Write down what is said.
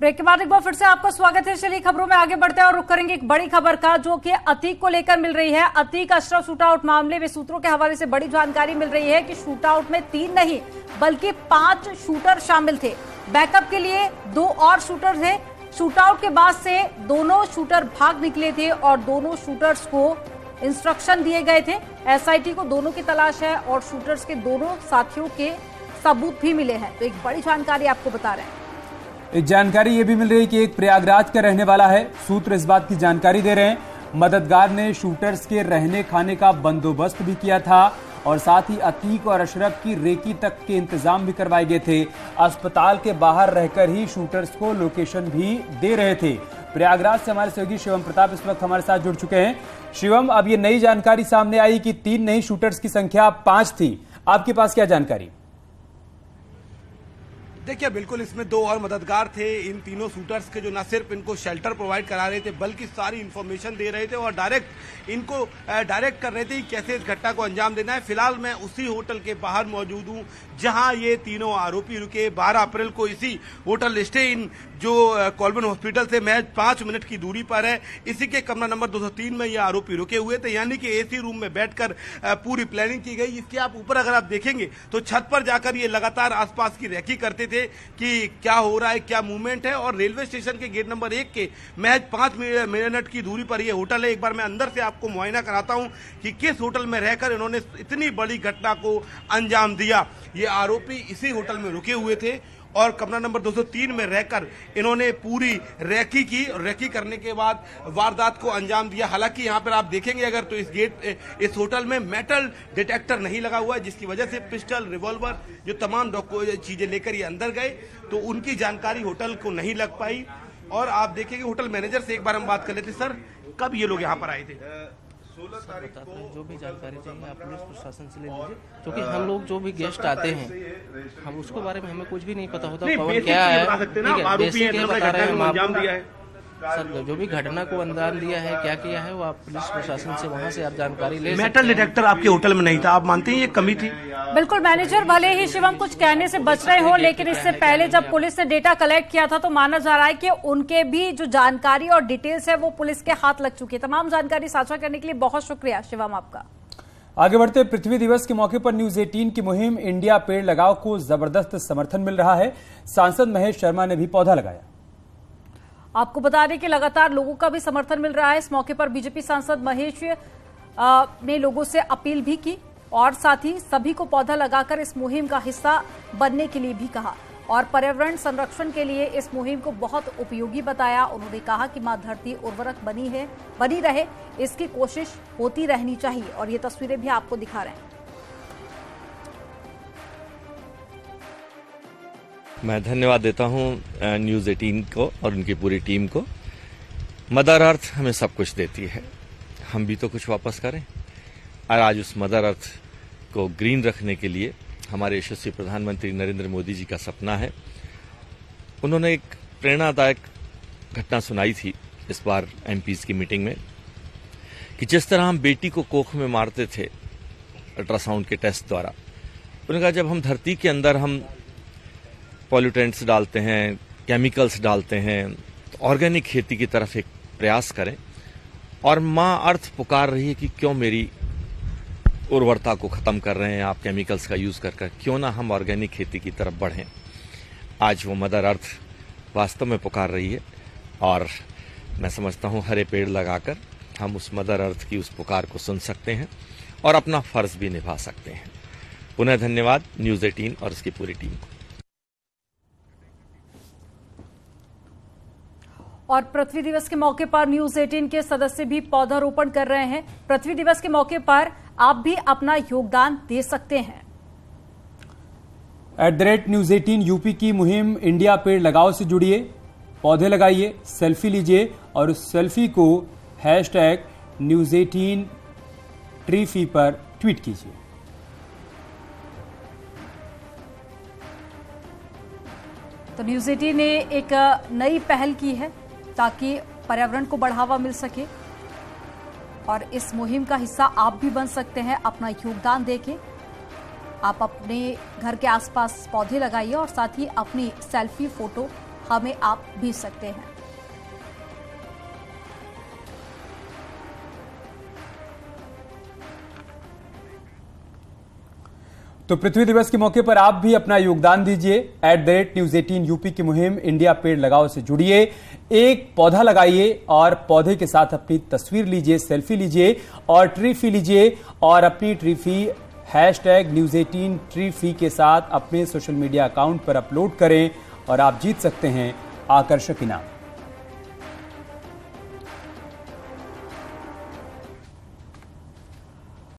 Break के बाद एक बार फिर से आपका स्वागत है। चलिए खबरों में आगे बढ़ते हैं और रुक करेंगे एक बड़ी खबर का, जो कि अतीक को लेकर मिल रही है। अतीक अशरफ शूटआउट मामले में सूत्रों के हवाले से बड़ी जानकारी मिल रही है कि शूटआउट में 3 नहीं बल्कि 5 शूटर शामिल थे। बैकअप के लिए 2 और शूटर थे। शूटआउट के बाद से दोनों शूटर भाग निकले थे और दोनों शूटर्स को इंस्ट्रक्शन दिए गए थे। एसआईटी को दोनों की तलाश है और शूटर्स के दोनों साथियों के सबूत भी मिले हैं। तो एक बड़ी जानकारी आपको बता रहे हैं। एक जानकारी ये भी मिल रही है कि एक प्रयागराज का रहने वाला है। सूत्र इस बात की जानकारी दे रहे हैं मददगार ने शूटर्स के रहने खाने का बंदोबस्त भी किया था और साथ ही अतीक और अशरफ की रेकी तक के इंतजाम भी करवाए गए थे। अस्पताल के बाहर रहकर ही शूटर्स को लोकेशन भी दे रहे थे। प्रयागराज से हमारे सहयोगी शिवम प्रताप इस वक्त हमारे साथ जुड़ चुके हैं। शिवम, अब ये नई जानकारी सामने आई कि 3 नहीं शूटर्स की संख्या 5 थी। आपके पास क्या जानकारी? देखिए, बिल्कुल इसमें 2 और मददगार थे इन तीनों शूटर्स के, जो न सिर्फ इनको शेल्टर प्रोवाइड करा रहे थे बल्कि सारी इन्फॉर्मेशन दे रहे थे और इनको डायरेक्ट कर रहे थे कि कैसे इस घटना को अंजाम देना है। फिलहाल मैं उसी होटल के बाहर मौजूद हूं जहां ये तीनों आरोपी रुके। 12 अप्रैल को इसी होटल स्टे इन जो कॉल्बन हॉस्पिटल से महज 5 मिनट की दूरी पर है, इसी के कमरा नंबर 203 में ये आरोपी रुके हुए थे। यानी कि एसी रूम में बैठकर पूरी प्लानिंग की गई। इसके आप ऊपर अगर आप देखेंगे तो छत पर जाकर ये लगातार आसपास की रेकी करते थे कि क्या हो रहा है, क्या मूवमेंट है। और रेलवे स्टेशन के गेट नंबर 1 के महज 5 मिनट की दूरी पर यह होटल है। एक बार मैं अंदर से आपको मुआयना कराता हूं कि किस होटल में रहकर इन्होंने इतनी बड़ी घटना को अंजाम दिया। ये आरोपी इसी होटल में रुके हुए थे और कमरा नंबर 203 में रहकर इन्होंने पूरी रेकी की। रेकी करने के बाद वारदात को अंजाम दिया। हालांकि यहाँ पर आप देखेंगे अगर तो इस होटल में मेटल डिटेक्टर नहीं लगा हुआ है, जिसकी वजह से पिस्टल, रिवॉल्वर, जो तमाम चीजें लेकर ये अंदर गए तो उनकी जानकारी होटल को नहीं लग पाई। और आप देखेंगे होटल मैनेजर से एक बार हम बात कर लेते। सर, कब ये लोग यहाँ पर आए थे? 16 तारीख को जो भी जानकारी चाहिए आप पुलिस प्रशासन से ले लीजिए, क्योंकि हम लोग जो भी गेस्ट आते हैं हम उसके बारे में हमें कुछ भी नहीं पता होता। पवन क्या है, बेसिक ये बता रहे हैं हम आपको। सर, जो भी घटना को अंजाम दिया है, क्या किया है, वो आप पुलिस प्रशासन से वहाँ से आप जानकारी ले सकते हैं। मेटल डिटेक्टर आपके होटल में नहीं था, आप मानते हैं ये कमी थी? बिल्कुल, मैनेजर भले ही शिवम कुछ कहने से बच रहे हो, लेकिन इससे पहले जब पुलिस ने डेटा कलेक्ट किया था तो माना जा रहा है कि उनके भी जो जानकारी और डिटेल्स है वो पुलिस के हाथ लग चुकी है। तमाम जानकारी साझा करने के लिए बहुत शुक्रिया शिवम आपका। आगे बढ़ते, पृथ्वी दिवस के मौके पर न्यूज 18 की मुहिम इंडिया पेड़ लगाओ को जबरदस्त समर्थन मिल रहा है। सांसद महेश शर्मा ने भी पौधा लगाया। आपको बता दें कि लगातार लोगों का भी समर्थन मिल रहा है। इस मौके पर बीजेपी सांसद महेश ने लोगों से अपील भी की और साथ ही सभी को पौधा लगाकर इस मुहिम का हिस्सा बनने के लिए भी कहा और पर्यावरण संरक्षण के लिए इस मुहिम को बहुत उपयोगी बताया। उन्होंने कहा कि मां धरती उर्वरक बनी रहे, इसकी कोशिश होती रहनी चाहिए और ये तस्वीरें भी आपको दिखा रहे हैं। मैं धन्यवाद देता हूं न्यूज 18 को और उनकी पूरी टीम को। मदर अर्थ हमें सब कुछ देती है, हम भी तो कुछ वापस करें। और आज उस मदर अर्थ को ग्रीन रखने के लिए हमारे यशस्वी प्रधानमंत्री नरेंद्र मोदी जी का सपना है। उन्होंने एक प्रेरणादायक घटना सुनाई थी इस बार एमपीज की मीटिंग में कि जिस तरह हम बेटी को कोख में मारते थे अल्ट्रासाउंड के टेस्ट द्वारा, उन्होंने कहा जब हम धरती के अंदर हम पॉल्यूटेंट्स डालते हैं, केमिकल्स डालते हैं, तो ऑर्गेनिक खेती की तरफ एक प्रयास करें। और मां अर्थ पुकार रही है कि क्यों मेरी उर्वरता को खत्म कर रहे हैं आप केमिकल्स का यूज कर, क्यों ना हम ऑर्गेनिक खेती की तरफ बढ़ें। आज वो मदर अर्थ वास्तव में पुकार रही है और मैं समझता हूं हरे पेड़ लगाकर हम उस मदर अर्थ की उस पुकार को सुन सकते हैं और अपना फर्ज भी निभा सकते हैं। पुनः धन्यवाद न्यूज 18 और उसकी पूरी टीम को। और पृथ्वी दिवस के मौके पर न्यूज 18 के सदस्य भी पौधारोपण कर रहे हैं। पृथ्वी दिवस के मौके पर आप भी अपना योगदान दे सकते हैं। @न्यूज 18 यूपी की मुहिम इंडिया पेड़ लगाओ से जुड़िए, पौधे लगाइए, सेल्फी लीजिए और उस सेल्फी को #News18 ट्रीफी पर ट्वीट कीजिए। तो न्यूज 18 ने एक नई पहल की है ताकि पर्यावरण को बढ़ावा मिल सके और इस मुहिम का हिस्सा आप भी बन सकते हैं अपना योगदान देके। आप अपने घर के आसपास पौधे लगाइए और साथ ही अपनी सेल्फी फोटो हमें आप भेज सकते हैं। तो पृथ्वी दिवस के मौके पर आप भी अपना योगदान दीजिए। @News18 यूपी की मुहिम इंडिया पेड़ लगाओ से जुड़िए, एक पौधा लगाइए और पौधे के साथ अपनी तस्वीर लीजिए, सेल्फी लीजिए और ट्रीफी लीजिए और अपनी ट्रीफी #News18 ट्रीफी के साथ अपने सोशल मीडिया अकाउंट पर अपलोड करें और आप जीत सकते हैं आकर्षक इनाम।